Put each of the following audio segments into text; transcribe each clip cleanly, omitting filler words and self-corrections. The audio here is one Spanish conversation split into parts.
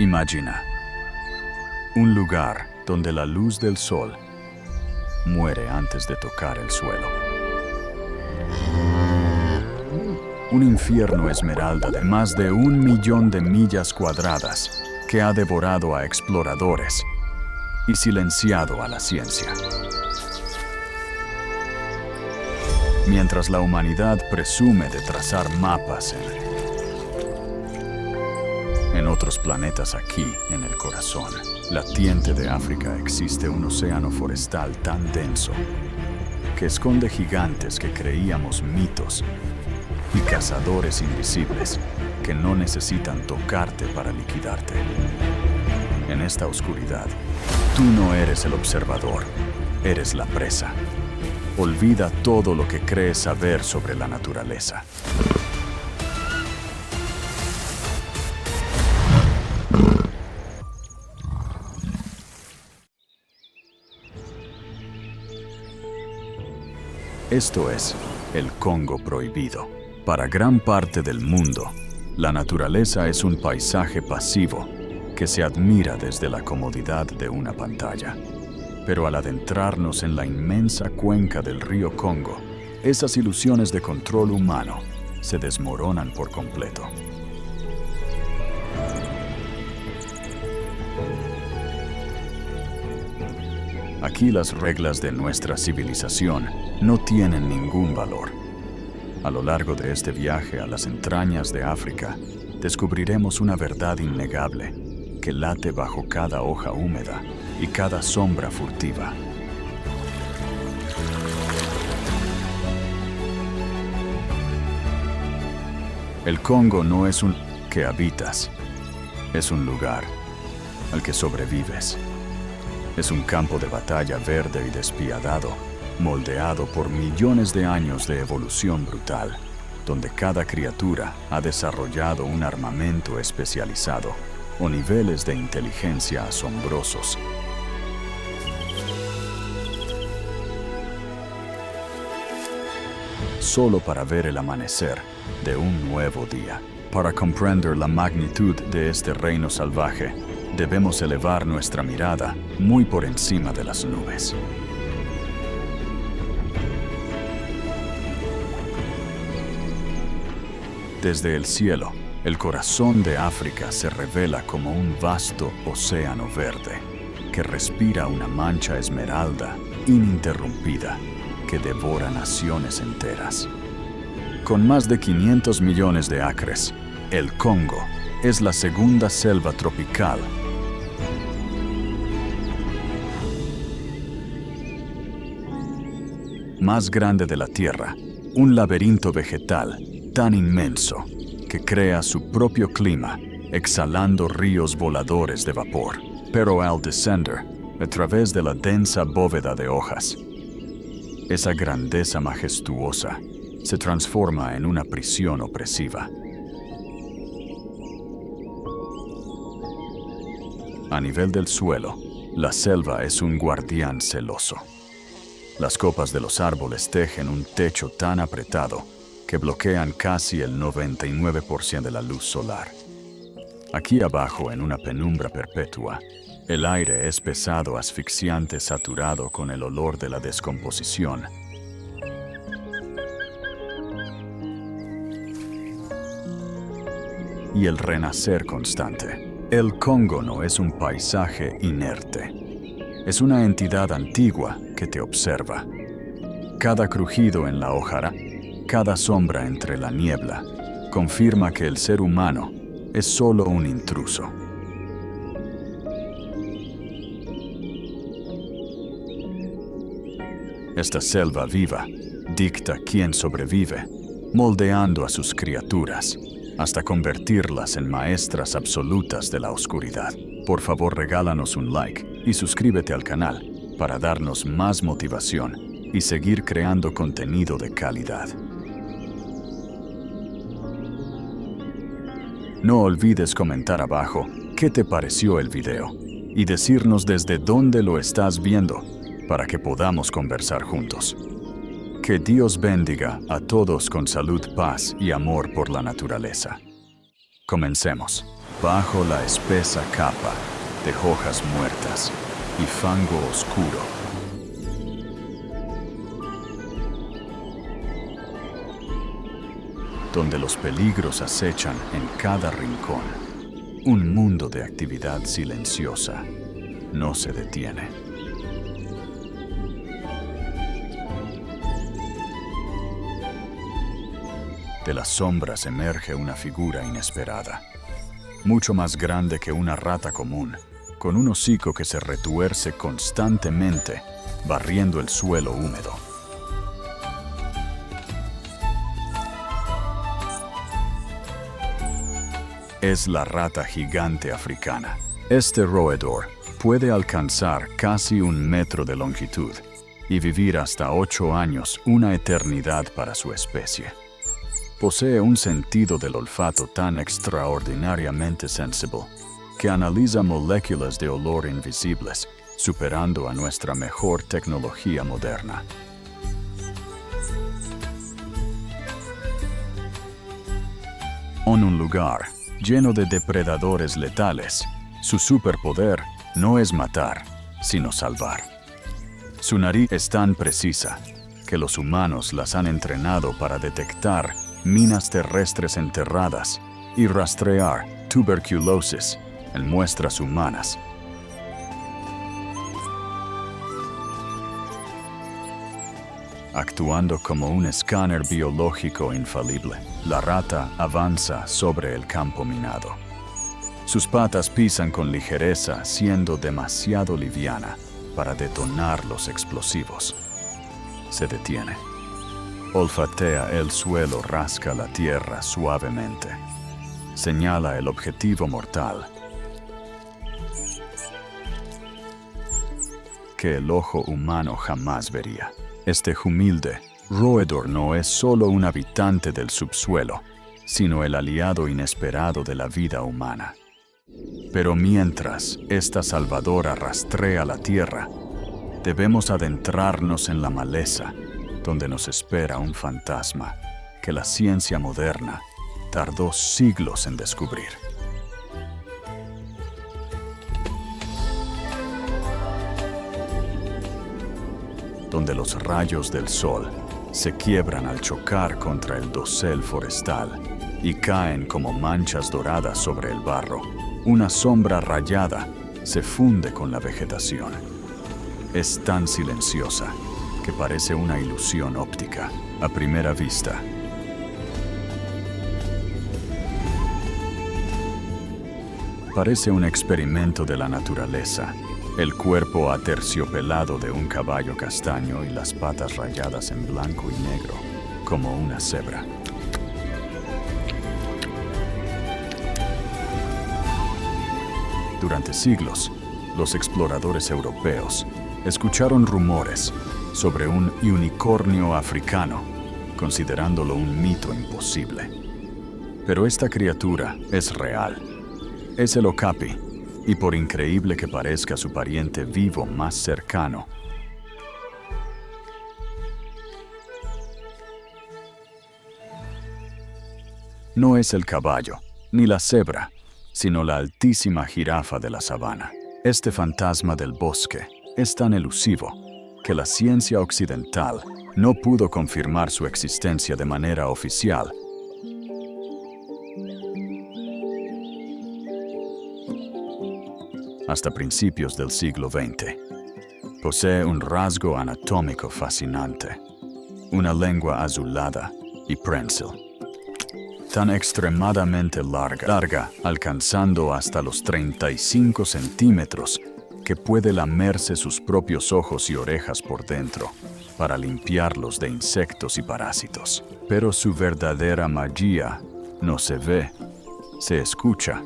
Imagina un lugar donde la luz del sol muere antes de tocar el suelo. Un infierno esmeralda de más de 1.000.000 de millas cuadradas que ha devorado a exploradores y silenciado a la ciencia. Mientras la humanidad presume de trazar mapas en otros planetas, aquí, en el corazón latiente de África, existe un océano forestal tan denso que esconde gigantes que creíamos mitos y cazadores invisibles que no necesitan tocarte para liquidarte. En esta oscuridad, tú no eres el observador, eres la presa. Olvida todo lo que crees saber sobre la naturaleza. Esto es el Congo prohibido. Para gran parte del mundo, la naturaleza es un paisaje pasivo que se admira desde la comodidad de una pantalla. Pero al adentrarnos en la inmensa cuenca del río Congo, esas ilusiones de control humano se desmoronan por completo. Aquí las reglas de nuestra civilización no tienen ningún valor. A lo largo de este viaje a las entrañas de África, descubriremos una verdad innegable que late bajo cada hoja húmeda y cada sombra furtiva. El Congo no es un que habitas, es un lugar al que sobrevives. Es un campo de batalla verde y despiadado, moldeado por millones de años de evolución brutal, donde cada criatura ha desarrollado un armamento especializado o niveles de inteligencia asombrosos. Solo para ver el amanecer de un nuevo día. Para comprender la magnitud de este reino salvaje, debemos elevar nuestra mirada muy por encima de las nubes. Desde el cielo, el corazón de África se revela como un vasto océano verde que respira una mancha esmeralda ininterrumpida que devora naciones enteras. Con más de 500 millones de acres, el Congo es la segunda selva tropical más grande de la Tierra, un laberinto vegetal tan inmenso que crea su propio clima, exhalando ríos voladores de vapor. Pero al descender, a través de la densa bóveda de hojas, esa grandeza majestuosa se transforma en una prisión opresiva. A nivel del suelo, la selva es un guardián celoso. Las copas de los árboles tejen un techo tan apretado que bloquean casi el 99% de la luz solar. Aquí abajo, en una penumbra perpetua, el aire es pesado, asfixiante, saturado con el olor de la descomposición. Y el renacer constante. El Congo no es un paisaje inerte. Es una entidad antigua que te observa. Cada crujido en la hojarasca, cada sombra entre la niebla, confirma que el ser humano es solo un intruso. Esta selva viva dicta quién sobrevive, moldeando a sus criaturas hasta convertirlas en maestras absolutas de la oscuridad. Por favor, regálanos un like y suscríbete al canal para darnos más motivación y seguir creando contenido de calidad. No olvides comentar abajo qué te pareció el video y decirnos desde dónde lo estás viendo para que podamos conversar juntos. Que Dios bendiga a todos con salud, paz y amor por la naturaleza. Comencemos. bajo la espesa capa de hojas muertas y fango oscuro. Donde los peligros acechan en cada rincón. Un mundo de actividad silenciosa no se detiene. De las sombras emerge una figura inesperada, mucho más grande que una rata común, con un hocico que se retuerce constantemente, barriendo el suelo húmedo. Es la rata gigante africana. Este roedor puede alcanzar casi 1 metro de longitud y vivir hasta 8 años, una eternidad para su especie. Posee un sentido del olfato tan extraordinariamente sensible que analiza moléculas de olor invisibles, superando a nuestra mejor tecnología moderna. En un lugar lleno de depredadores letales, su superpoder no es matar, sino salvar. Su nariz es tan precisa que los humanos las han entrenado para detectar minas terrestres enterradas y rastrear tuberculosis en muestras humanas. Actuando como un escáner biológico infalible, la rata avanza sobre el campo minado. Sus patas pisan con ligereza, siendo demasiado liviana para detonar los explosivos. Se detiene. Olfatea el suelo, rasca la tierra suavemente. Señala el objetivo mortal que el ojo humano jamás vería. Este humilde roedor no es solo un habitante del subsuelo, sino el aliado inesperado de la vida humana. Pero mientras esta salvadora rastrea la tierra, debemos adentrarnos en la maleza, donde nos espera un fantasma que la ciencia moderna tardó siglos en descubrir. Donde los rayos del sol se quiebran al chocar contra el dosel forestal y caen como manchas doradas sobre el barro, una sombra rayada se funde con la vegetación. Es tan silenciosa que parece una ilusión óptica a primera vista. Parece un experimento de la naturaleza. El cuerpo aterciopelado de un caballo castaño y las patas rayadas en blanco y negro, como una cebra. Durante siglos, los exploradores europeos escucharon rumores sobre un unicornio africano, considerándolo un mito imposible. Pero esta criatura es real. Es el okapi, y por increíble que parezca su pariente vivo más cercano, no es el caballo, ni la cebra, sino la altísima jirafa de la sabana. Este fantasma del bosque es tan elusivo que la ciencia occidental no pudo confirmar su existencia de manera oficial. Hasta principios del siglo XX. Posee un rasgo anatómico fascinante, una lengua azulada y prensil, tan extremadamente larga, alcanzando hasta los 35 centímetros, que puede lamerse sus propios ojos y orejas por dentro para limpiarlos de insectos y parásitos. Pero su verdadera magia no se ve, se escucha.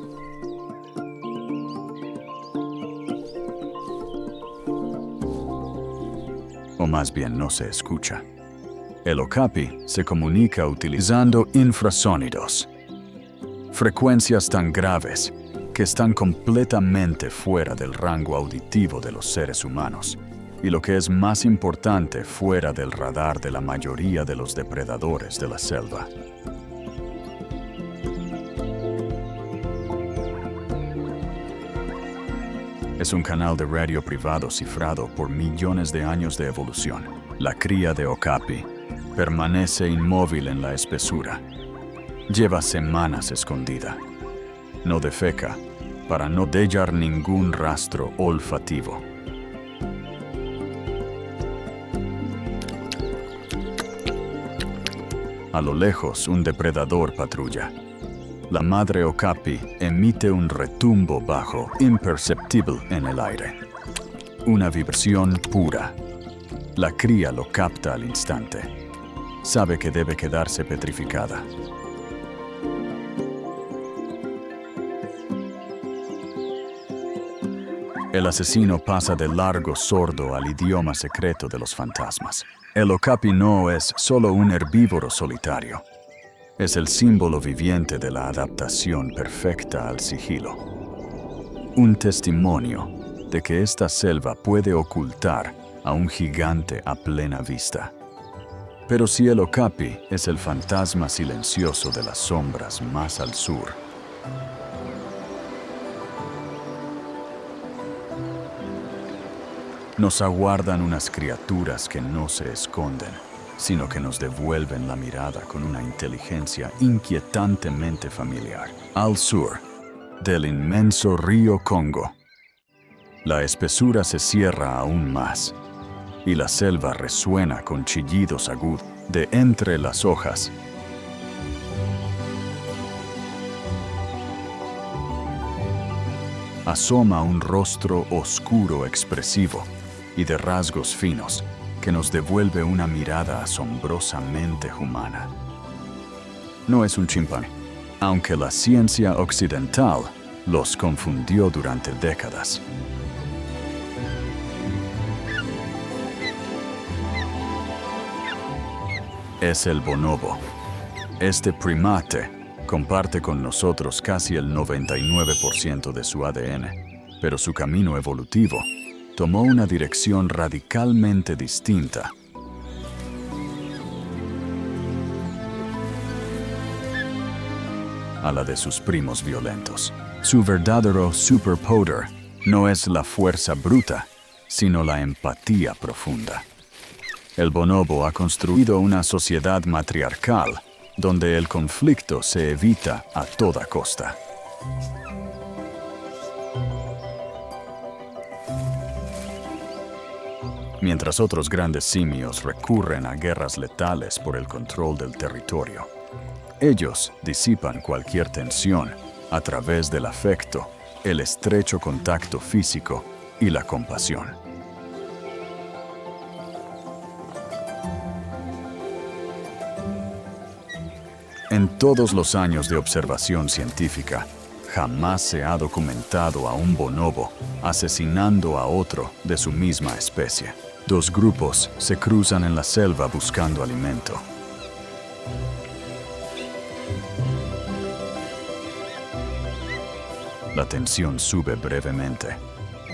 O más bien no se escucha. El okapi se comunica utilizando infrasónidos, frecuencias tan graves que están completamente fuera del rango auditivo de los seres humanos, y lo que es más importante, fuera del radar de la mayoría de los depredadores de la selva. Es un canal de radio privado cifrado por millones de años de evolución. La cría de okapi permanece inmóvil en la espesura. Lleva semanas escondida. No defeca para no dejar ningún rastro olfativo. A lo lejos, un depredador patrulla. La madre okapi emite un retumbo bajo, imperceptible en el aire. Una vibración pura. La cría lo capta al instante. Sabe que debe quedarse petrificada. El asesino pasa de largo sordo al idioma secreto de los fantasmas. El okapi no es solo un herbívoro solitario. Es el símbolo viviente de la adaptación perfecta al sigilo. Un testimonio de que esta selva puede ocultar a un gigante a plena vista. Pero si el okapi es el fantasma silencioso de las sombras más al sur, nos aguardan unas criaturas que no se esconden, sino que nos devuelven la mirada con una inteligencia inquietantemente familiar. Al sur del inmenso río Congo, la espesura se cierra aún más y la selva resuena con chillidos agudos de entre las hojas. Asoma un rostro oscuro expresivo y de rasgos finos que nos devuelve una mirada asombrosamente humana. No es un chimpancé, aunque la ciencia occidental los confundió durante décadas. Es el bonobo. Este primate comparte con nosotros casi el 99% de su ADN, pero su camino evolutivo tomó una dirección radicalmente distinta. A la de sus primos violentos. Su verdadero superpoder no es la fuerza bruta, sino la empatía profunda. El bonobo ha construido una sociedad matriarcal donde el conflicto se evita a toda costa. Mientras otros grandes simios recurren a guerras letales por el control del territorio, ellos disipan cualquier tensión a través del afecto, el estrecho contacto físico y la compasión. En todos los años de observación científica, jamás se ha documentado a un bonobo asesinando a otro de su misma especie. Dos grupos se cruzan en la selva buscando alimento. La tensión sube brevemente.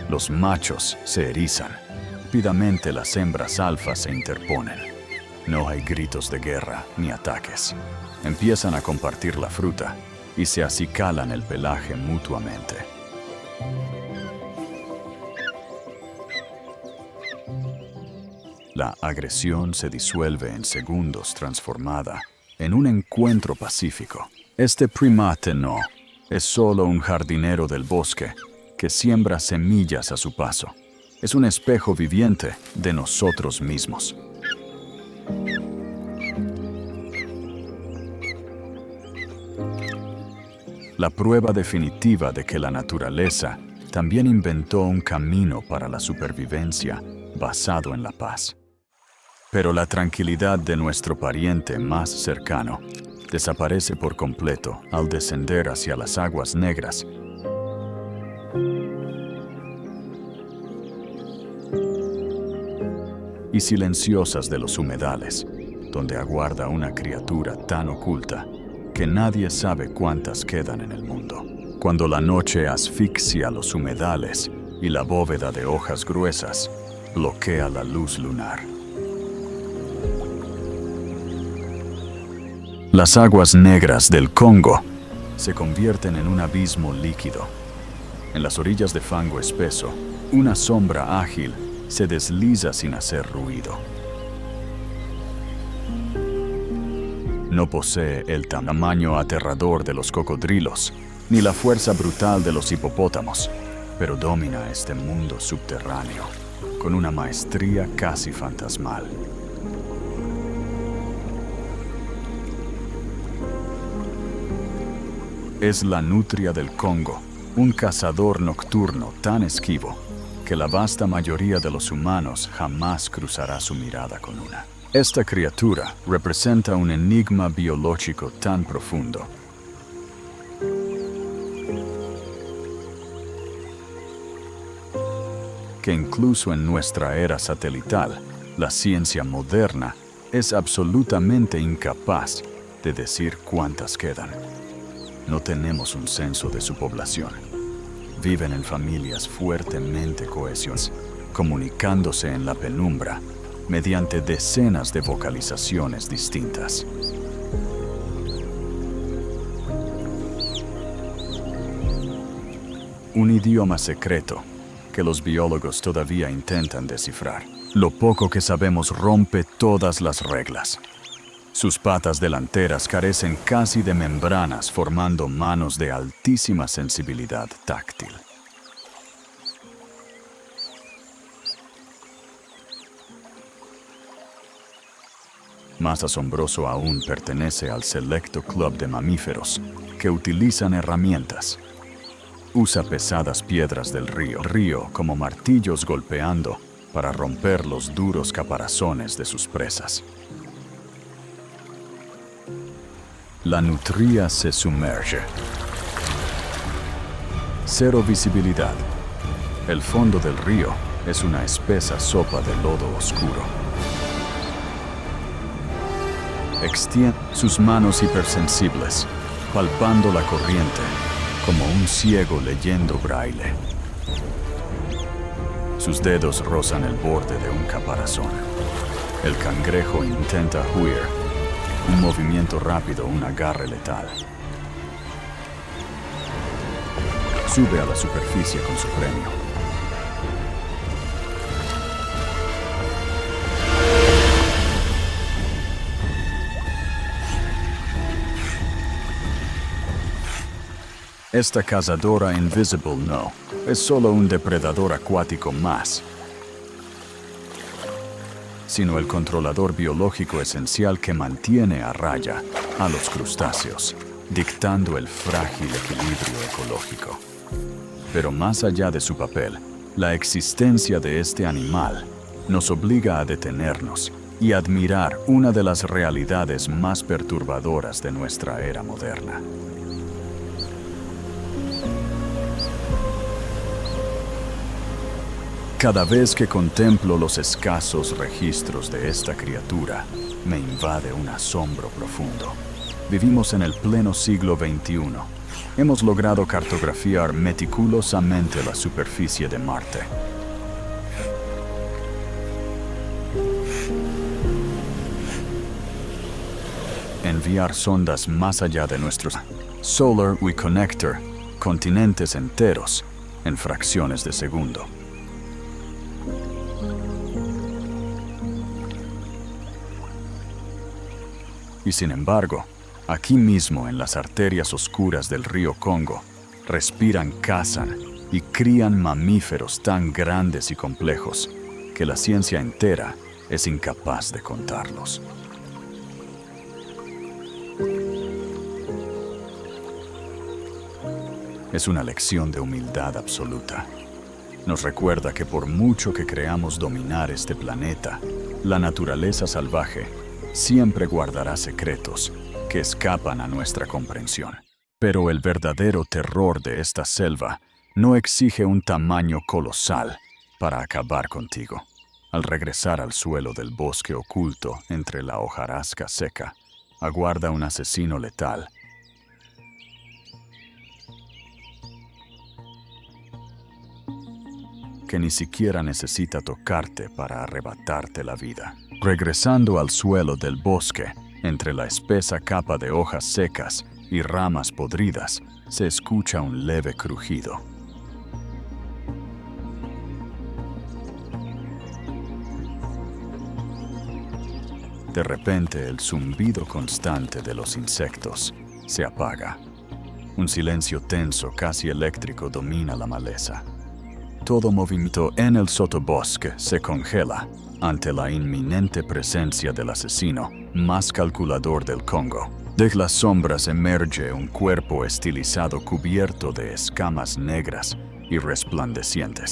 Los machos se erizan. Rápidamente las hembras alfas se interponen. No hay gritos de guerra ni ataques. Empiezan a compartir la fruta y se acicalan el pelaje mutuamente. La agresión se disuelve en segundos, transformada en un encuentro pacífico. Este primate no es solo un jardinero del bosque que siembra semillas a su paso. Es un espejo viviente de nosotros mismos. La prueba definitiva de que la naturaleza también inventó un camino para la supervivencia basado en la paz. Pero la tranquilidad de nuestro pariente más cercano desaparece por completo al descender hacia las aguas negras. Y silenciosas de los humedales, donde aguarda una criatura tan oculta que nadie sabe cuántas quedan en el mundo. Cuando la noche asfixia los humedales y la bóveda de hojas gruesas bloquea la luz lunar. Las aguas negras del Congo se convierten en un abismo líquido, En las orillas de fango espeso, una sombra ágil se desliza sin hacer ruido. No posee el tamaño aterrador de los cocodrilos, ni la fuerza brutal de los hipopótamos, pero domina este mundo subterráneo con una maestría casi fantasmal. Es la nutria del Congo, un cazador nocturno tan esquivo que la vasta mayoría de los humanos jamás cruzará su mirada con una. Esta criatura representa un enigma biológico tan profundo que incluso en nuestra era satelital, la ciencia moderna es absolutamente incapaz de decir cuántas quedan. No tenemos un censo de su población. Viven en familias fuertemente cohesionadas, comunicándose en la penumbra mediante decenas de vocalizaciones distintas. Un idioma secreto que los biólogos todavía intentan descifrar. Lo poco que sabemos rompe todas las reglas. Sus patas delanteras carecen casi de membranas, formando manos de altísima sensibilidad táctil. Más asombroso aún, pertenece al selecto club de mamíferos que utilizan herramientas. Usa pesadas piedras del río como martillos, golpeando para romper los duros caparazones de sus presas. La nutria se sumerge. Cero visibilidad. El fondo del río es una espesa sopa de lodo oscuro. Extiende sus manos hipersensibles, palpando la corriente, como un ciego leyendo braille. Sus dedos rozan el borde de un caparazón. El cangrejo intenta huir. Un movimiento rápido, un agarre letal. Sube a la superficie con su premio. Esta cazadora invisible no, es solo un depredador acuático más, sino el controlador biológico esencial que mantiene a raya a los crustáceos, dictando el frágil equilibrio ecológico. Pero más allá de su papel, la existencia de este animal nos obliga a detenernos y admirar una de las realidades más perturbadoras de nuestra era moderna. Cada vez que contemplo los escasos registros de esta criatura, me invade un asombro profundo. Vivimos en el pleno siglo XXI. Hemos logrado cartografiar meticulosamente la superficie de Marte. Enviar sondas más allá de nuestros Solar We Connector, continentes enteros, en fracciones de segundo. Y sin embargo, aquí mismo en las arterias oscuras del río Congo, respiran, cazan y crían mamíferos tan grandes y complejos que la ciencia entera es incapaz de contarlos. Es una lección de humildad absoluta. Nos recuerda que por mucho que creamos dominar este planeta, la naturaleza salvaje siempre guardará secretos que escapan a nuestra comprensión. Pero el verdadero terror de esta selva no exige un tamaño colosal para acabar contigo. Al regresar al suelo del bosque oculto entre la hojarasca seca, aguarda un asesino letal. Que ni siquiera necesita tocarte para arrebatarte la vida. Regresando al suelo del bosque, entre la espesa capa de hojas secas y ramas podridas, se escucha un leve crujido. De repente, el zumbido constante de los insectos se apaga. Un silencio tenso, casi eléctrico, domina la maleza. Todo movimiento en el sotobosque se congela ante la inminente presencia del asesino más calculador del Congo. De las sombras emerge un cuerpo estilizado cubierto de escamas negras y resplandecientes.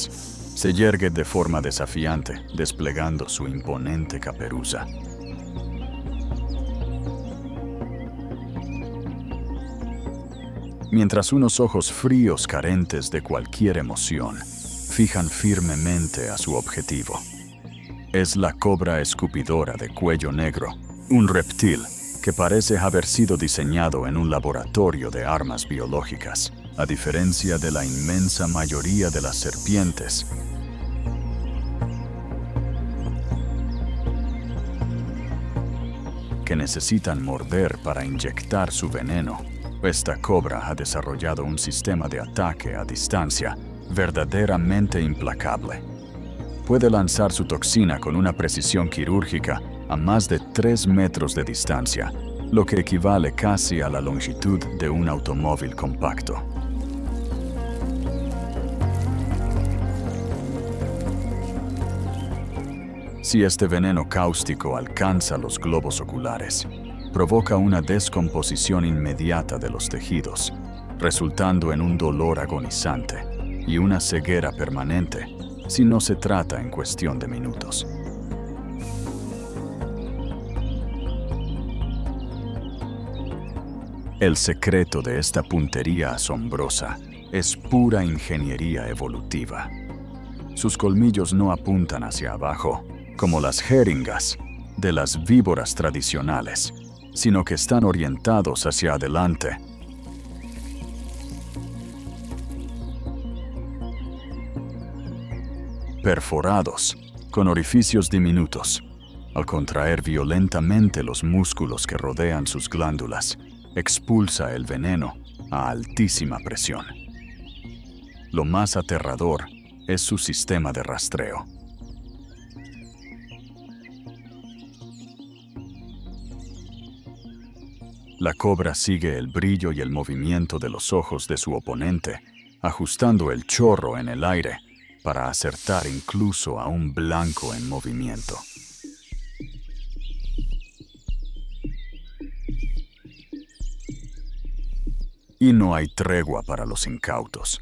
Se yergue de forma desafiante, desplegando su imponente caperuza. Mientras unos ojos fríos carentes de cualquier emoción fijan firmemente a su objetivo. Es la cobra escupidora de cuello negro, un reptil que parece haber sido diseñado en un laboratorio de armas biológicas, a diferencia de la inmensa mayoría de las serpientes. Que necesitan morder para inyectar su veneno. Esta cobra ha desarrollado un sistema de ataque a distancia verdaderamente implacable. Puede lanzar su toxina con una precisión quirúrgica a más de 3 metros de distancia, lo que equivale casi a la longitud de un automóvil compacto. Si este veneno cáustico alcanza los globos oculares, provoca una descomposición inmediata de los tejidos, resultando en un dolor agonizante y una ceguera permanente si no se trata en cuestión de minutos. El secreto de esta puntería asombrosa es pura ingeniería evolutiva. Sus colmillos no apuntan hacia abajo, como las jeringas de las víboras tradicionales, sino que están orientados hacia adelante. Perforados, con orificios diminutos. Al contraer violentamente los músculos que rodean sus glándulas, expulsa el veneno a altísima presión. Lo más aterrador es su sistema de rastreo. La cobra sigue el brillo y el movimiento de los ojos de su oponente, ajustando el chorro en el aire para acertar incluso a un blanco en movimiento. Y no hay tregua para los incautos.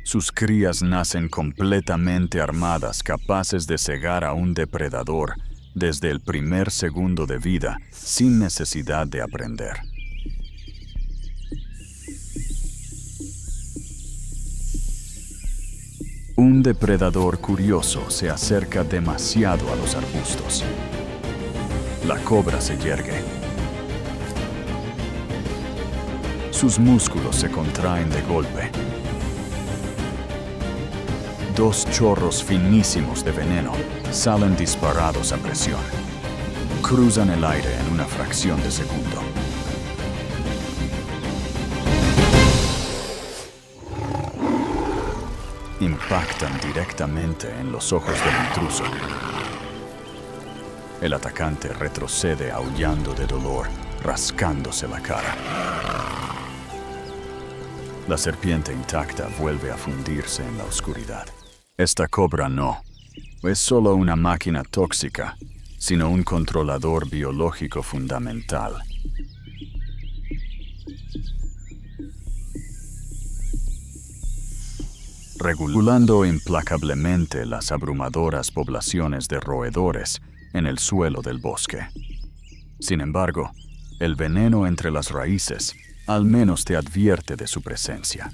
Sus crías nacen completamente armadas, capaces de cegar a un depredador desde el primer segundo de vida, sin necesidad de aprender. Un depredador curioso se acerca demasiado a los arbustos. La cobra se yergue. Sus músculos se contraen de golpe. 2 chorros finísimos de veneno salen disparados a presión. Cruzan el aire en una fracción de segundo. Impactan directamente en los ojos del intruso. El atacante retrocede aullando de dolor, rascándose la cara. La serpiente intacta vuelve a fundirse en la oscuridad. Esta cobra no es solo una máquina tóxica, sino un controlador biológico fundamental. Regulando implacablemente las abrumadoras poblaciones de roedores en el suelo del bosque. Sin embargo, el veneno entre las raíces al menos te advierte de su presencia.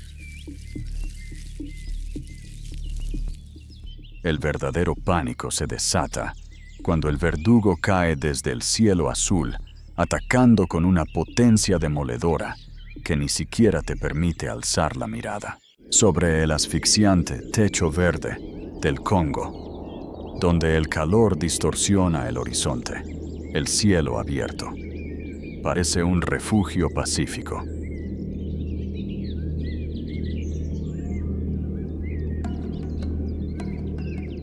El verdadero pánico se desata cuando el verdugo cae desde el cielo azul, atacando con una potencia demoledora que ni siquiera te permite alzar la mirada. Sobre el asfixiante techo verde del Congo, donde el calor distorsiona el horizonte, el cielo abierto parece un refugio pacífico.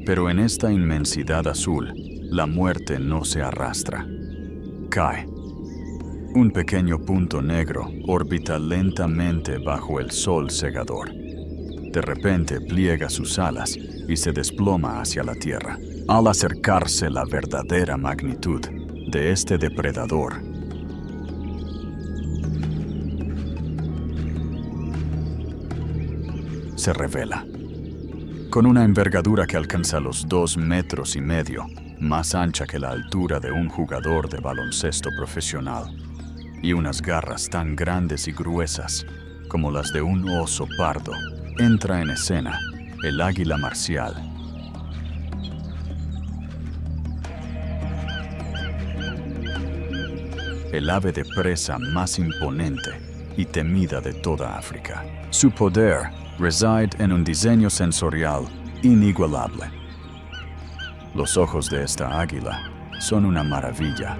Pero en esta inmensidad azul, la muerte no se arrastra. cae. Un pequeño punto negro orbita lentamente bajo el sol cegador. De repente pliega sus alas y se desploma hacia la tierra. Al acercarse la verdadera magnitud de este depredador, se revela. Con una envergadura que alcanza los 2,5 metros, más ancha que la altura de un jugador de baloncesto profesional, y unas garras tan grandes y gruesas como las de un oso pardo, entra en escena el águila marcial. El ave de presa más imponente y temida de toda África. Su poder reside en un diseño sensorial inigualable. Los ojos de esta águila son una maravilla.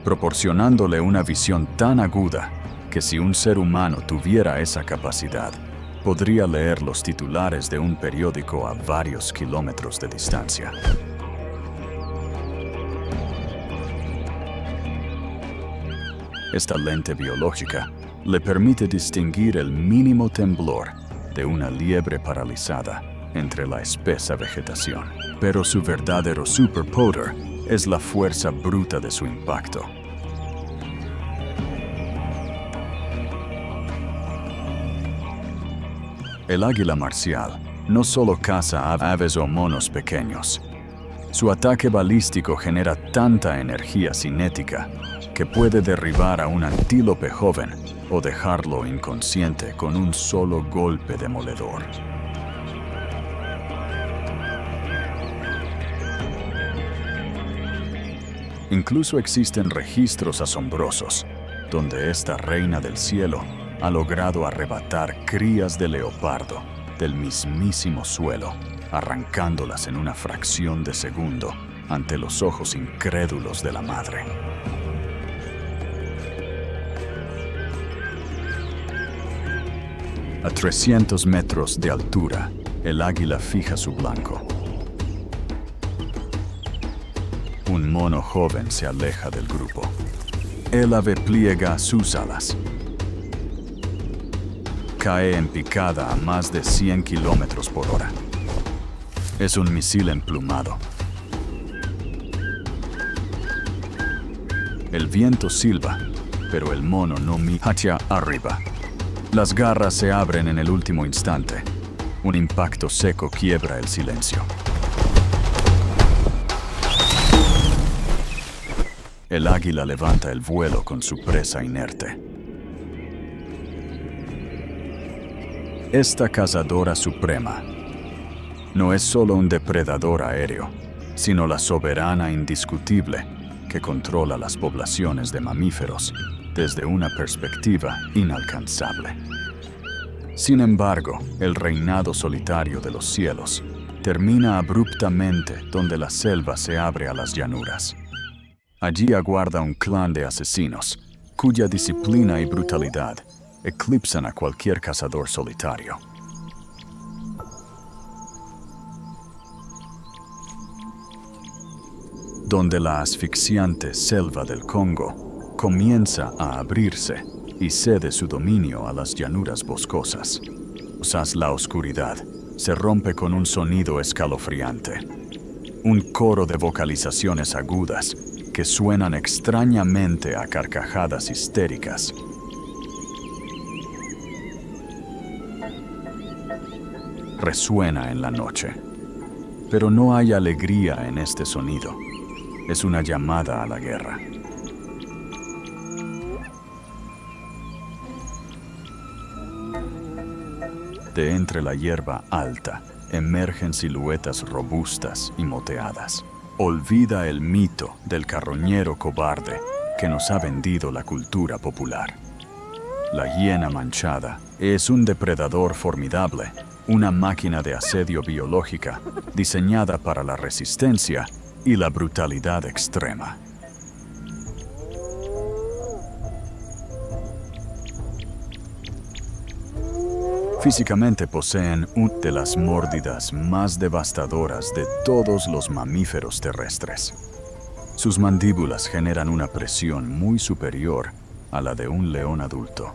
Proporcionándole una visión tan aguda que si un ser humano tuviera esa capacidad, podría leer los titulares de un periódico a varios kilómetros de distancia. Esta lente biológica le permite distinguir el mínimo temblor de una liebre paralizada entre la espesa vegetación. Pero su verdadero superpoder es la fuerza bruta de su impacto. El águila marcial no solo caza aves o monos pequeños. Su ataque balístico genera tanta energía cinética que puede derribar a un antílope joven o dejarlo inconsciente con un solo golpe demoledor. Incluso existen registros asombrosos donde esta reina del cielo ha logrado arrebatar crías de leopardo del mismísimo suelo, arrancándolas en una fracción de segundo ante los ojos incrédulos de la madre. A 300 metros de altura, el águila fija su blanco. Un mono joven se aleja del grupo. El ave pliega sus alas. Cae en picada a más de 100 kilómetros por hora. Es un misil emplumado. El viento silba, pero el mono no mira hacia arriba. Las garras se abren en el último instante. Un impacto seco quiebra el silencio. El águila levanta el vuelo con su presa inerte. Esta cazadora suprema no es solo un depredador aéreo, sino la soberana indiscutible que controla las poblaciones de mamíferos desde una perspectiva inalcanzable. Sin embargo, el reinado solitario de los cielos termina abruptamente donde la selva se abre a las llanuras. Allí aguarda un clan de asesinos, cuya disciplina y brutalidad eclipsan a cualquier cazador solitario. Donde la asfixiante selva del Congo comienza a abrirse y cede su dominio a las llanuras boscosas. Tras la oscuridad se rompe con un sonido escalofriante, un coro de vocalizaciones agudas que suenan extrañamente a carcajadas histéricas. Resuena en la noche, pero no hay alegría en este sonido. Es una llamada a la guerra. De entre la hierba alta emergen siluetas robustas y moteadas. Olvida el mito del carroñero cobarde que nos ha vendido la cultura popular. La hiena manchada es un depredador formidable, una máquina de asedio biológica diseñada para la resistencia y la brutalidad extrema. Físicamente poseen una de las mordidas más devastadoras de todos los mamíferos terrestres. Sus mandíbulas generan una presión muy superior a la de un león adulto.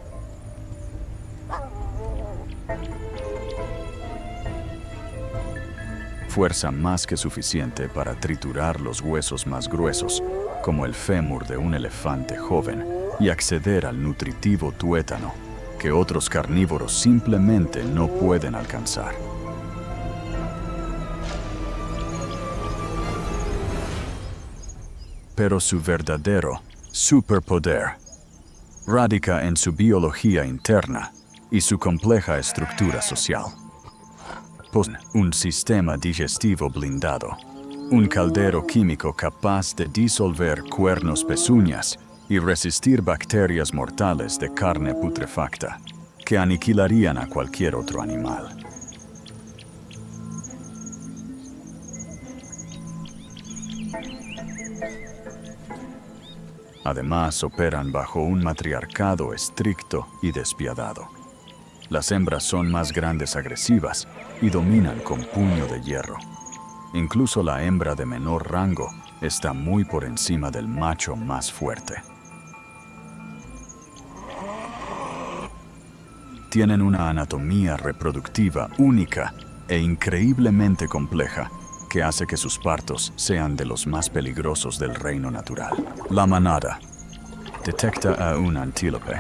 Fuerza más que suficiente para triturar los huesos más gruesos, como el fémur de un elefante joven, y acceder al nutritivo tuétano que otros carnívoros simplemente no pueden alcanzar. Pero su verdadero superpoder radica en su biología interna y su compleja estructura social. Poseen un sistema digestivo blindado, un caldero químico capaz de disolver cuernos pezuñas y resistir bacterias mortales de carne putrefacta, que aniquilarían a cualquier otro animal. Además, operan bajo un matriarcado estricto y despiadado. Las hembras son más grandes, agresivas y dominan con puño de hierro. Incluso la hembra de menor rango está muy por encima del macho más fuerte. Tienen una anatomía reproductiva única e increíblemente compleja que hace que sus partos sean de los más peligrosos del reino natural. La manada detecta a un antílope.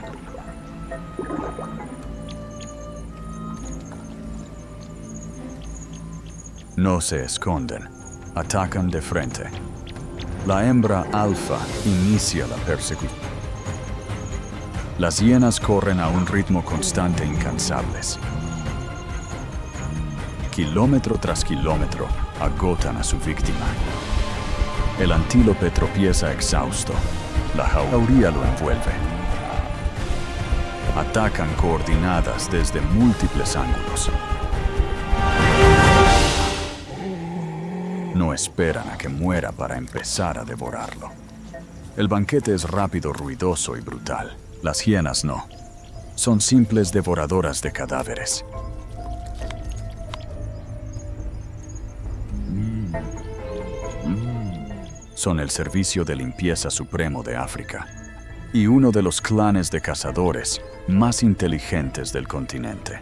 No se esconden, atacan de frente. La hembra alfa inicia la persecución. Las hienas corren a un ritmo constante, incansables. Kilómetro tras kilómetro, agotan a su víctima. El antílope tropieza exhausto. La jauría lo envuelve. Atacan coordinadas desde múltiples ángulos. No esperan a que muera para empezar a devorarlo. El banquete es rápido, ruidoso y brutal. Las hienas no. Son simples devoradoras de cadáveres. Son el servicio de limpieza supremo de África y uno de los clanes de cazadores más inteligentes del continente.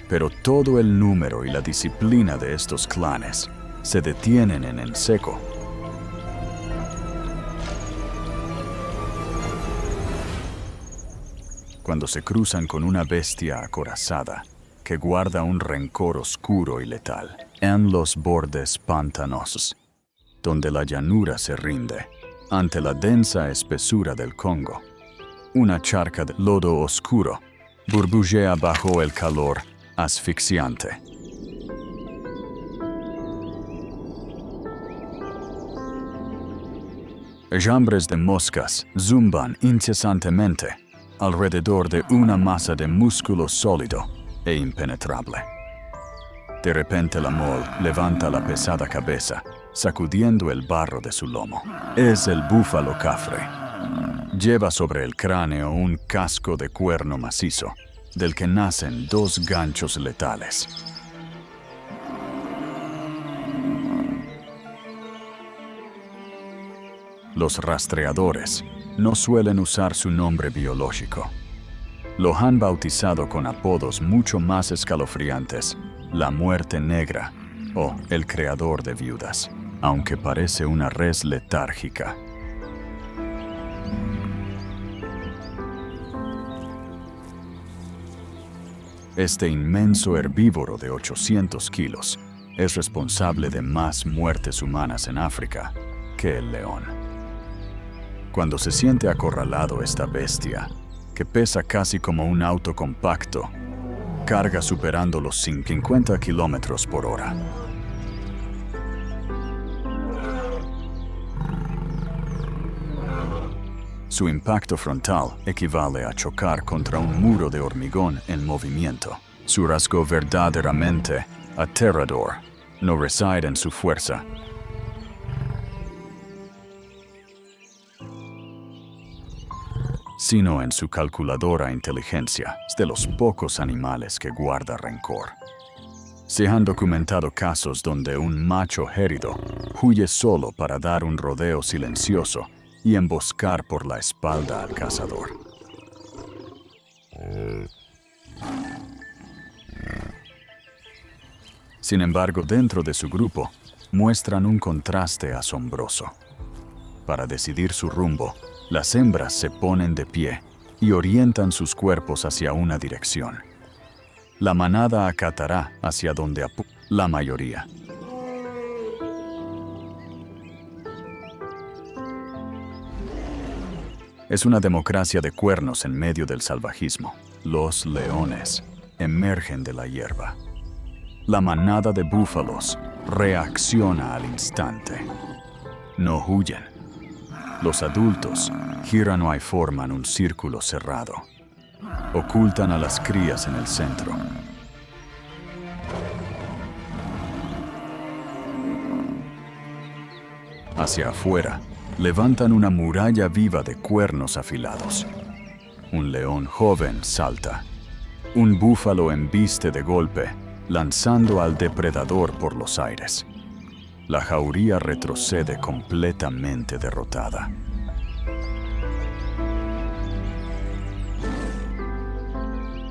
Pero todo el número y la disciplina de estos clanes se detienen en el seco. Cuando se cruzan con una bestia acorazada que guarda un rencor oscuro y letal en los bordes pantanosos, donde la llanura se rinde ante la densa espesura del Congo. Una charca de lodo oscuro burbujea bajo el calor asfixiante. Enjambres de moscas zumban incesantemente alrededor de una masa de músculo sólido e impenetrable. De repente la mole levanta la pesada cabeza, sacudiendo el barro de su lomo. Es el búfalo cafre. Lleva sobre el cráneo un casco de cuerno macizo, del que nacen dos ganchos letales. Los rastreadores no suelen usar su nombre biológico. Lo han bautizado con apodos mucho más escalofriantes: la muerte negra o el creador de viudas, aunque parece una res letárgica. Este inmenso herbívoro de 800 kilos es responsable de más muertes humanas en África que el león. Cuando se siente acorralado, esta bestia, que pesa casi como un auto compacto, carga superando los 50 kilómetros por hora. Su impacto frontal equivale a chocar contra un muro de hormigón en movimiento. Su rasgo verdaderamente aterrador no reside en su fuerza, sino en su calculadora inteligencia. Es de los pocos animales que guarda rencor. Se han documentado casos donde un macho hérido huye solo para dar un rodeo silencioso y emboscar por la espalda al cazador. Sin embargo, dentro de su grupo, muestran un contraste asombroso. Para decidir su rumbo, las hembras se ponen de pie y orientan sus cuerpos hacia una dirección. La manada acatará hacia donde apunta la mayoría. Es una democracia de cuernos en medio del salvajismo. Los leones emergen de la hierba. La manada de búfalos reacciona al instante. No huyen. Los adultos giran y forman un círculo cerrado. Ocultan a las crías en el centro. Hacia afuera, levantan una muralla viva de cuernos afilados. Un león joven salta. Un búfalo embiste de golpe, lanzando al depredador por los aires. La jauría retrocede completamente derrotada.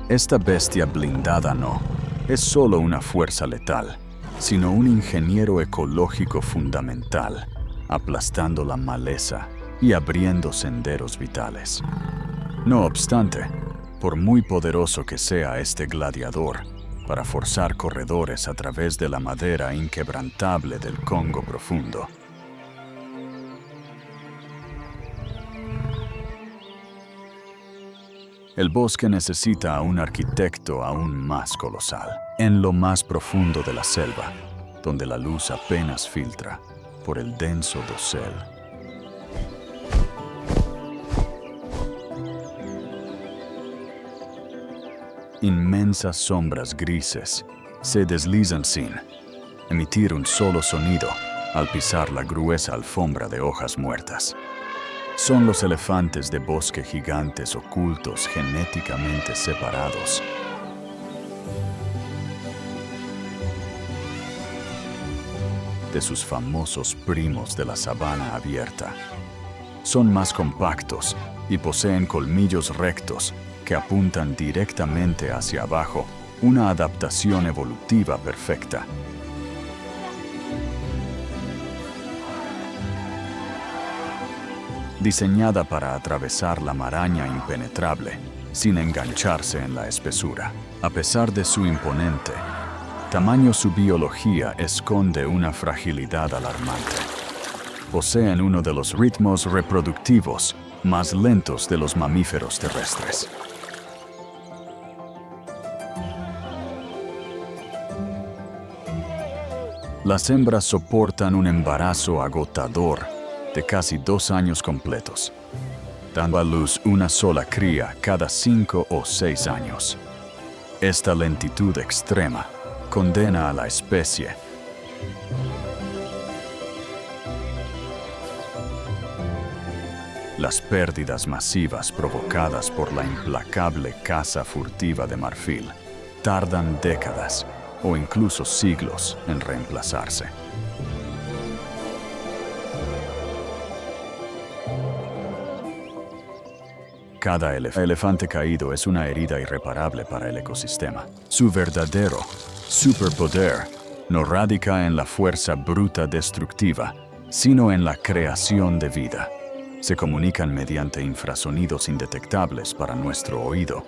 Esta bestia blindada no es solo una fuerza letal, sino un ingeniero ecológico fundamental, aplastando la maleza y abriendo senderos vitales. No obstante, por muy poderoso que sea este gladiador, para forzar corredores a través de la madera inquebrantable del Congo profundo, el bosque necesita a un arquitecto aún más colosal. En lo más profundo de la selva, donde la luz apenas filtra por el denso dosel. Inmensas sombras grises se deslizan sin emitir un solo sonido al pisar la gruesa alfombra de hojas muertas. Son los elefantes de bosque gigantes ocultos genéticamente separados. De sus famosos primos de la sabana abierta. Son más compactos y poseen colmillos rectos que apuntan directamente hacia abajo, una adaptación evolutiva perfecta. Diseñada para atravesar la maraña impenetrable, sin engancharse en la espesura. A pesar de su imponente tamaño, su biología esconde una fragilidad alarmante. Poseen uno de los ritmos reproductivos más lentos de los mamíferos terrestres. Las hembras soportan un embarazo agotador de casi 2 años completos, dando a luz una sola cría cada 5 o 6 años. Esta lentitud extrema condena a la especie las pérdidas masivas provocadas por la implacable caza furtiva de marfil tardan décadas o incluso siglos en reemplazarse. Cada elefante caído es una herida irreparable para el ecosistema. Su verdadero superpoder no radica en la fuerza bruta destructiva, sino en la creación de vida. Se comunican mediante infrasonidos indetectables para nuestro oído.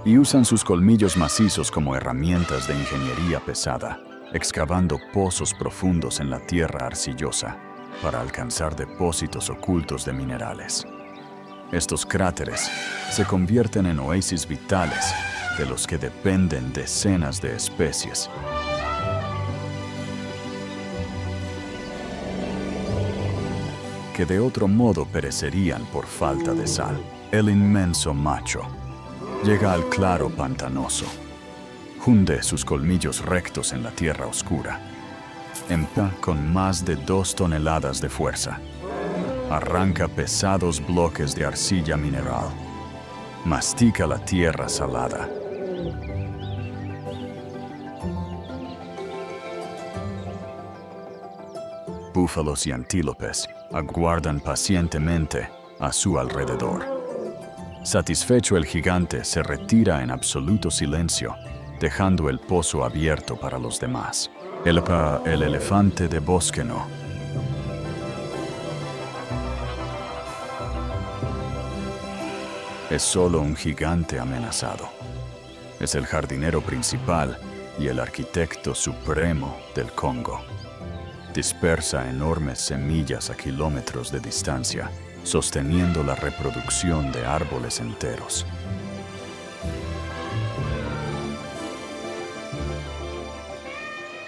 Y usan sus colmillos macizos como herramientas de ingeniería pesada, excavando pozos profundos en la tierra arcillosa para alcanzar depósitos ocultos de minerales. Estos cráteres se convierten en oasis vitales de los que dependen decenas de especies. Que de otro modo perecerían por falta de sal. El inmenso macho llega al claro pantanoso. Hunde sus colmillos rectos en la tierra oscura. empuja con más de 2 toneladas de fuerza. Arranca pesados bloques de arcilla mineral. Mastica la tierra salada. Búfalos y antílopes aguardan pacientemente a su alrededor. Satisfecho, el gigante se retira en absoluto silencio, dejando el pozo abierto para los demás. El elefante de bosque no. Es solo un gigante amenazado. Es el jardinero principal y el arquitecto supremo del Congo. Dispersa enormes semillas a kilómetros de distancia, sosteniendo la reproducción de árboles enteros.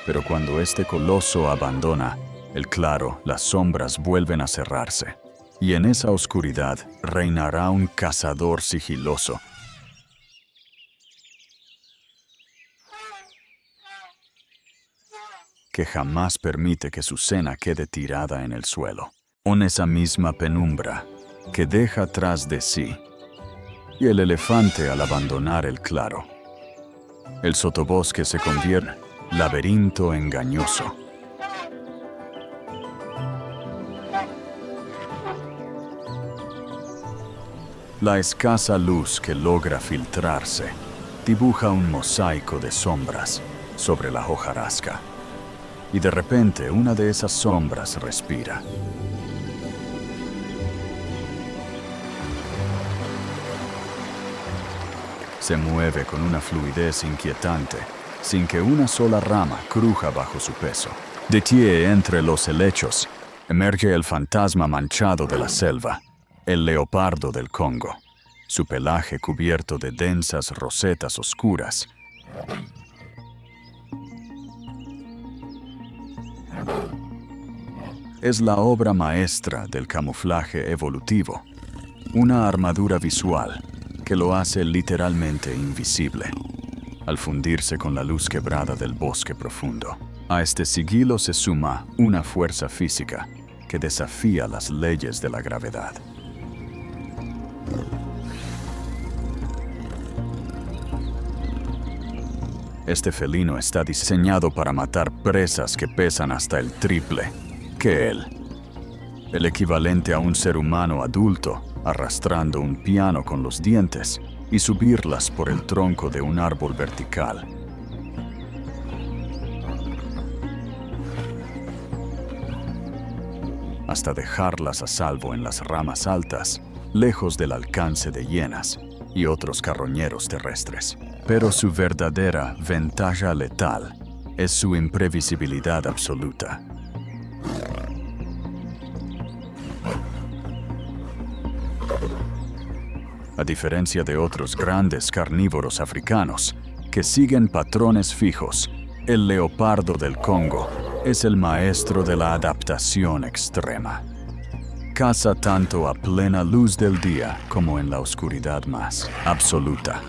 Pero cuando este coloso abandona el claro, las sombras vuelven a cerrarse, y en esa oscuridad reinará un cazador sigiloso, que jamás permite que su cena quede tirada en el suelo. En esa misma penumbra que deja tras de sí, y el elefante al abandonar el claro, el sotobosque se convierte en laberinto engañoso. La escasa luz que logra filtrarse dibuja un mosaico de sombras sobre la hojarasca. Y de repente una de esas sombras respira. Se mueve con una fluidez inquietante, sin que una sola rama cruja bajo su peso. De pie entre los helechos, emerge el fantasma manchado de la selva, el leopardo del Congo, su pelaje cubierto de densas rosetas oscuras. Es la obra maestra del camuflaje evolutivo, una armadura visual que lo hace literalmente invisible, al fundirse con la luz quebrada del bosque profundo. A este sigilo se suma una fuerza física que desafía las leyes de la gravedad. Este felino está diseñado para matar presas que pesan hasta el triple que él, el equivalente a un ser humano adulto arrastrando un piano con los dientes y subirlas por el tronco de un árbol vertical. Hasta dejarlas a salvo en las ramas altas, lejos del alcance de hienas y otros carroñeros terrestres. Pero su verdadera ventaja letal es su imprevisibilidad absoluta. A diferencia de otros grandes carnívoros africanos que siguen patrones fijos, el leopardo del Congo es el maestro de la adaptación extrema. Caza tanto a plena luz del día como en la oscuridad más absoluta.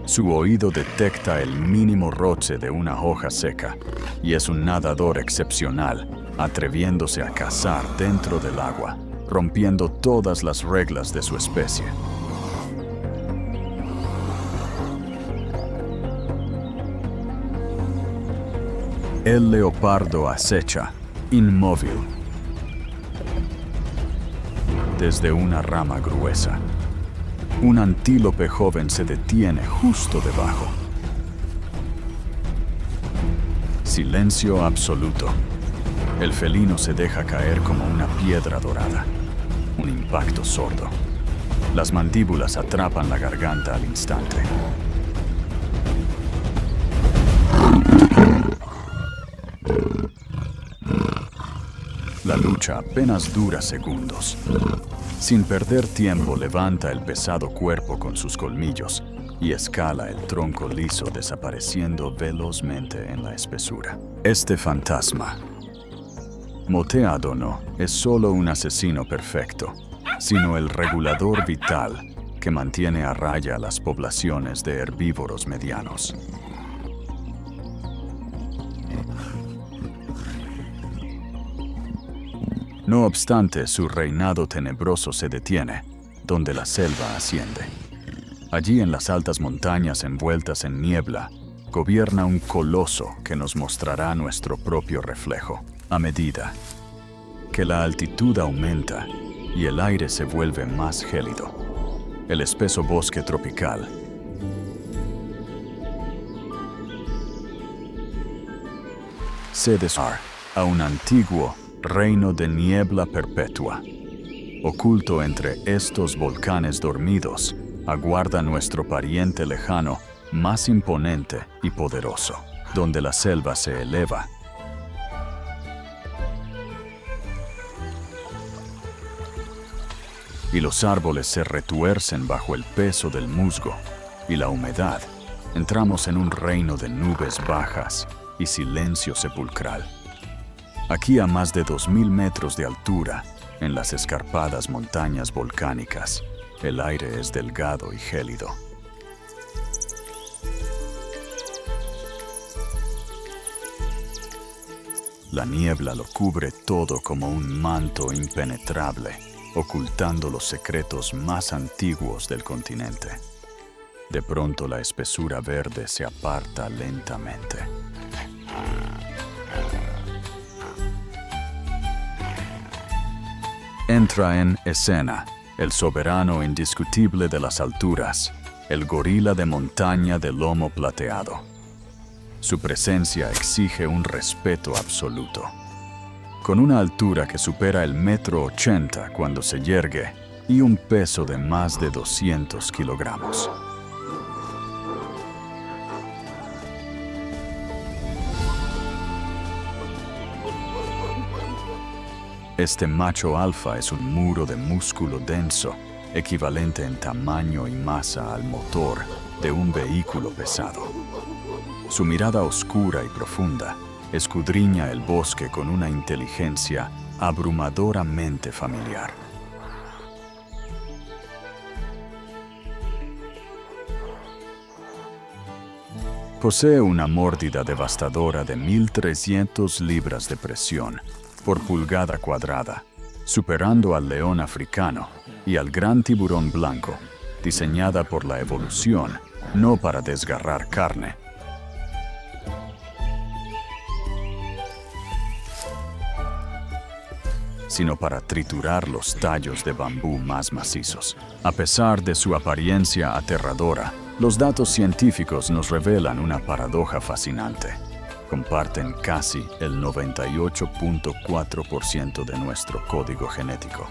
Su oído detecta el mínimo roce de una hoja seca y es un nadador excepcional, atreviéndose a cazar dentro del agua, rompiendo todas las reglas de su especie. El leopardo acecha, inmóvil, desde una rama gruesa. Un antílope joven se detiene justo debajo. Silencio absoluto. El felino se deja caer como una piedra dorada. Un impacto sordo. Las mandíbulas atrapan la garganta al instante. La lucha apenas dura segundos. Sin perder tiempo, levanta el pesado cuerpo con sus colmillos y escala el tronco liso, desapareciendo velozmente en la espesura. Este fantasma, moteado no, es solo un asesino perfecto, sino el regulador vital que mantiene a raya las poblaciones de herbívoros medianos. No obstante, su reinado tenebroso se detiene, donde la selva asciende. Allí en las altas montañas envueltas en niebla, gobierna un coloso que nos mostrará nuestro propio reflejo, a medida que la altitud aumenta y el aire se vuelve más gélido. El espeso bosque tropical se desarma a un antiguo reino de niebla perpetua. Oculto entre estos volcanes dormidos, aguarda nuestro pariente lejano, más imponente y poderoso, donde la selva se eleva y los árboles se retuercen bajo el peso del musgo y la humedad. Entramos en un reino de nubes bajas y silencio sepulcral. Aquí a más de 2000 metros de altura, en las escarpadas montañas volcánicas, el aire es delgado y gélido. La niebla lo cubre todo como un manto impenetrable, ocultando los secretos más antiguos del continente. De pronto la espesura verde se aparta lentamente. Entra en escena el soberano indiscutible de las alturas, el gorila de montaña de lomo plateado. Su presencia exige un respeto absoluto. Con una altura que supera el 1,80 m cuando se yergue y un peso de más de 200 kilogramos. Este macho alfa es un muro de músculo denso, equivalente en tamaño y masa al motor de un vehículo pesado. Su mirada oscura y profunda escudriña el bosque con una inteligencia abrumadoramente familiar. Posee una mórdida devastadora de 1,300 libras de presión por pulgada cuadrada, superando al león africano y al gran tiburón blanco, diseñada por la evolución, no para desgarrar carne, sino para triturar los tallos de bambú más macizos. A pesar de su apariencia aterradora, los datos científicos nos revelan una paradoja fascinante. Comparten casi el 98.4% de nuestro código genético.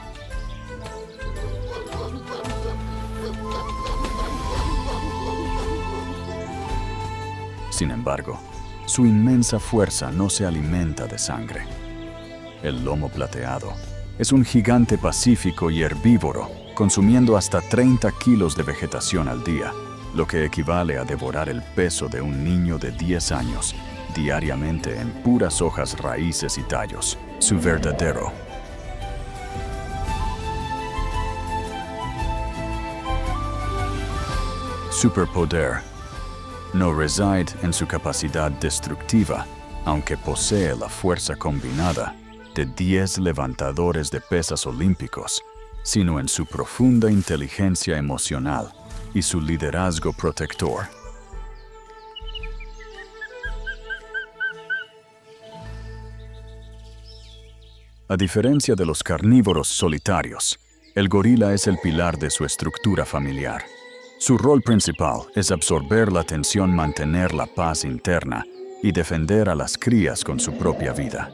Sin embargo, su inmensa fuerza no se alimenta de sangre. El lomo plateado es un gigante pacífico y herbívoro, consumiendo hasta 30 kilos de vegetación al día, lo que equivale a devorar el peso de un niño de 10 años diariamente en puras hojas, raíces y tallos. Su verdadero superpoder no reside en su capacidad destructiva, aunque posee la fuerza combinada de 10 levantadores de pesas olímpicos, sino en su profunda inteligencia emocional y su liderazgo protector. A diferencia de los carnívoros solitarios, el gorila es el pilar de su estructura familiar. Su rol principal es absorber la tensión, mantener la paz interna y defender a las crías con su propia vida.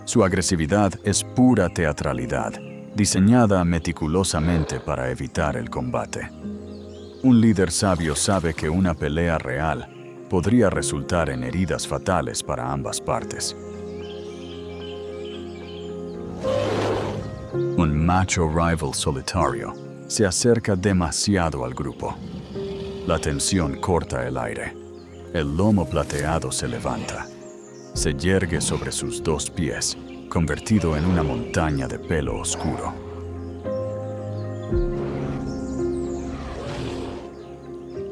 Su agresividad es pura teatralidad, diseñada meticulosamente para evitar el combate. Un líder sabio sabe que una pelea real podría resultar en heridas fatales para ambas partes. Un macho rival solitario se acerca demasiado al grupo. La tensión corta el aire. El lomo plateado se levanta. Se yergue sobre sus 2 pies convertido en una montaña de pelo oscuro.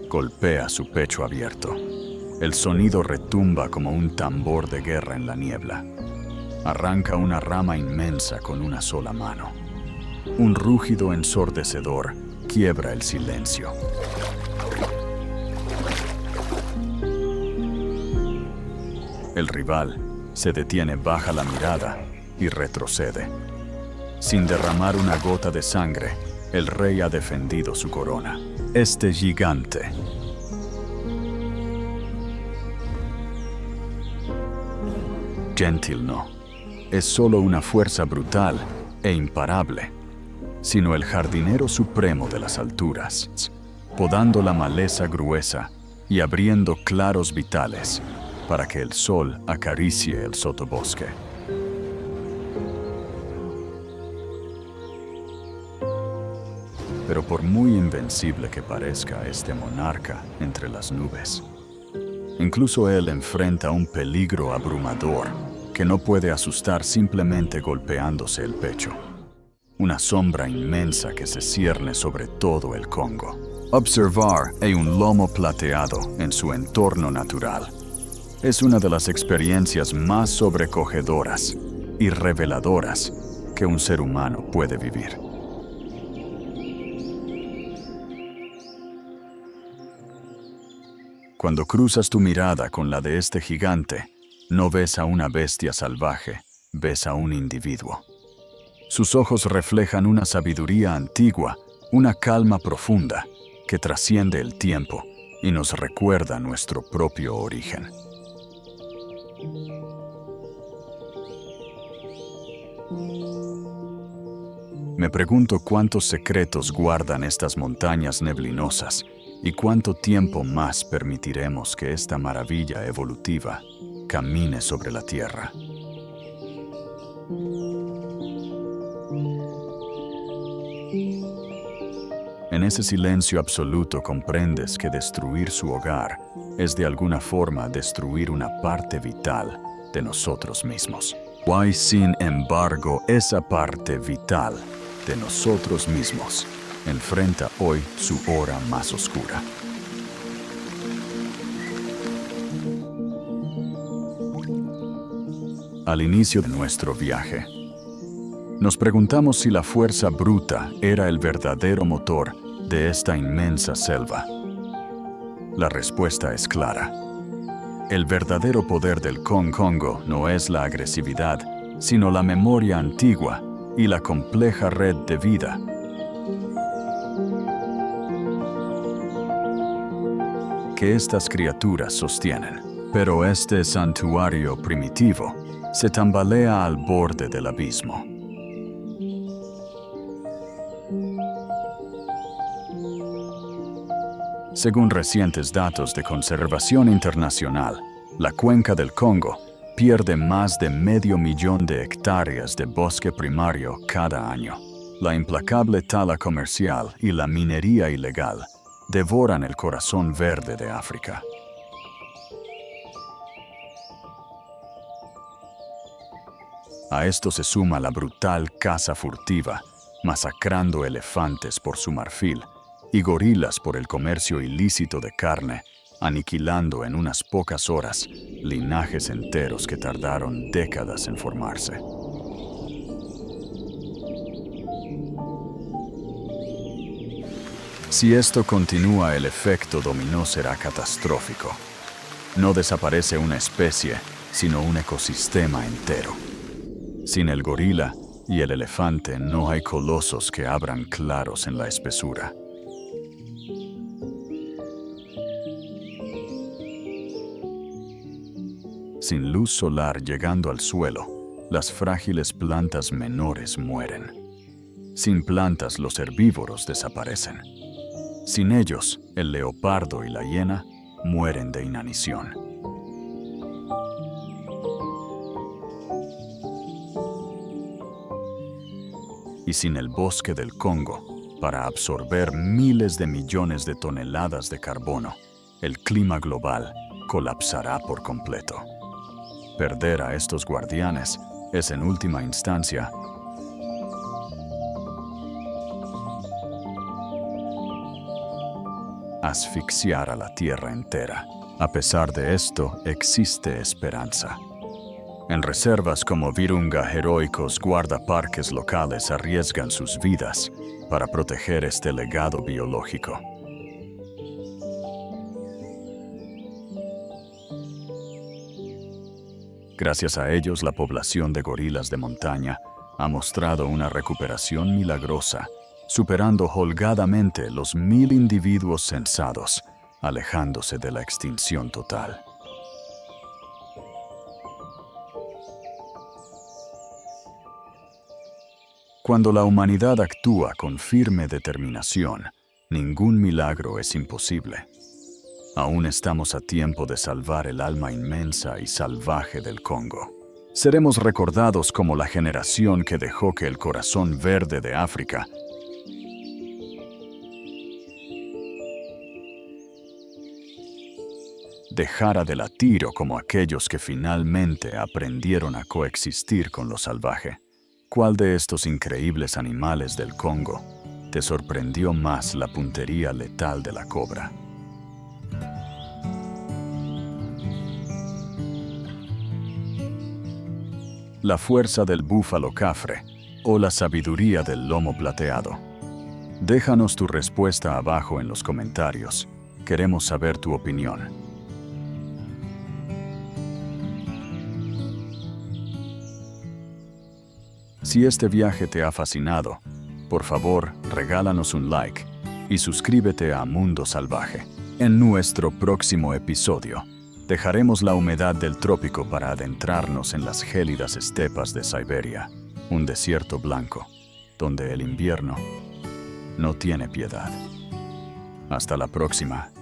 Golpea su pecho abierto. El sonido retumba como un tambor de guerra en la niebla. Arranca una rama inmensa con una sola mano. Un rugido ensordecedor quiebra el silencio. El rival se detiene, baja la mirada y retrocede. Sin derramar una gota de sangre, el rey ha defendido su corona. Este gigante gentil no es solo una fuerza brutal e imparable, sino el jardinero supremo de las alturas, podando la maleza gruesa y abriendo claros vitales para que el sol acaricie el sotobosque. Pero por muy invencible que parezca este monarca entre las nubes, incluso él enfrenta un peligro abrumador que no puede asustar simplemente golpeándose el pecho. Una sombra inmensa que se cierne sobre todo el Congo. Observar un lomo plateado en su entorno natural es una de las experiencias más sobrecogedoras y reveladoras que un ser humano puede vivir. Cuando cruzas tu mirada con la de este gigante, no ves a una bestia salvaje, ves a un individuo. Sus ojos reflejan una sabiduría antigua, una calma profunda que trasciende el tiempo y nos recuerda nuestro propio origen. Me pregunto cuántos secretos guardan estas montañas neblinosas y cuánto tiempo más permitiremos que esta maravilla evolutiva camine sobre la tierra. En ese silencio absoluto comprendes que destruir su hogar es de alguna forma destruir una parte vital de nosotros mismos. Y sin embargo, esa parte vital de nosotros mismos enfrenta hoy su hora más oscura. Al inicio de nuestro viaje, nos preguntamos si la fuerza bruta era el verdadero motor de esta inmensa selva. La respuesta es clara. El verdadero poder del Congo no es la agresividad, sino la memoria antigua y la compleja red de vida que estas criaturas sostienen. Pero este santuario primitivo se tambalea al borde del abismo. Según recientes datos de conservación internacional, la cuenca del Congo pierde más de 500,000 de hectáreas de bosque primario cada año. La implacable tala comercial y la minería ilegal devoran el corazón verde de África. A esto se suma la brutal caza furtiva, masacrando elefantes por su marfil y gorilas por el comercio ilícito de carne, aniquilando en unas pocas horas linajes enteros que tardaron décadas en formarse. Si esto continúa, el efecto dominó será catastrófico. No desaparece una especie, sino un ecosistema entero. Sin el gorila y el elefante no hay colosos que abran claros en la espesura. Sin luz solar llegando al suelo, las frágiles plantas menores mueren. Sin plantas, los herbívoros desaparecen. Sin ellos, el leopardo y la hiena mueren de inanición. Y sin el bosque del Congo, para absorber miles de millones de toneladas de carbono, el clima global colapsará por completo. Perder a estos guardianes es en última instancia asfixiar a la tierra entera. A pesar de esto, existe esperanza. En reservas como Virunga, heroicos guardaparques locales arriesgan sus vidas para proteger este legado biológico. Gracias a ellos, la población de gorilas de montaña ha mostrado una recuperación milagrosa, superando holgadamente los 1000 individuos censados, alejándose de la extinción total. Cuando la humanidad actúa con firme determinación, ningún milagro es imposible. Aún estamos a tiempo de salvar el alma inmensa y salvaje del Congo. Seremos recordados como la generación que dejó que el corazón verde de África dejara de latir, o como aquellos que finalmente aprendieron a coexistir con lo salvaje. ¿Cuál de estos increíbles animales del Congo te sorprendió más la puntería letal de la cobra? ¿La fuerza del búfalo cafre o la sabiduría del lomo plateado? Déjanos tu respuesta abajo en los comentarios. Queremos saber tu opinión. Si este viaje te ha fascinado, por favor, regálanos un like y suscríbete a Mundo Salvaje. En nuestro próximo episodio, dejaremos la humedad del trópico para adentrarnos en las gélidas estepas de Siberia, un desierto blanco, donde el invierno no tiene piedad. Hasta la próxima.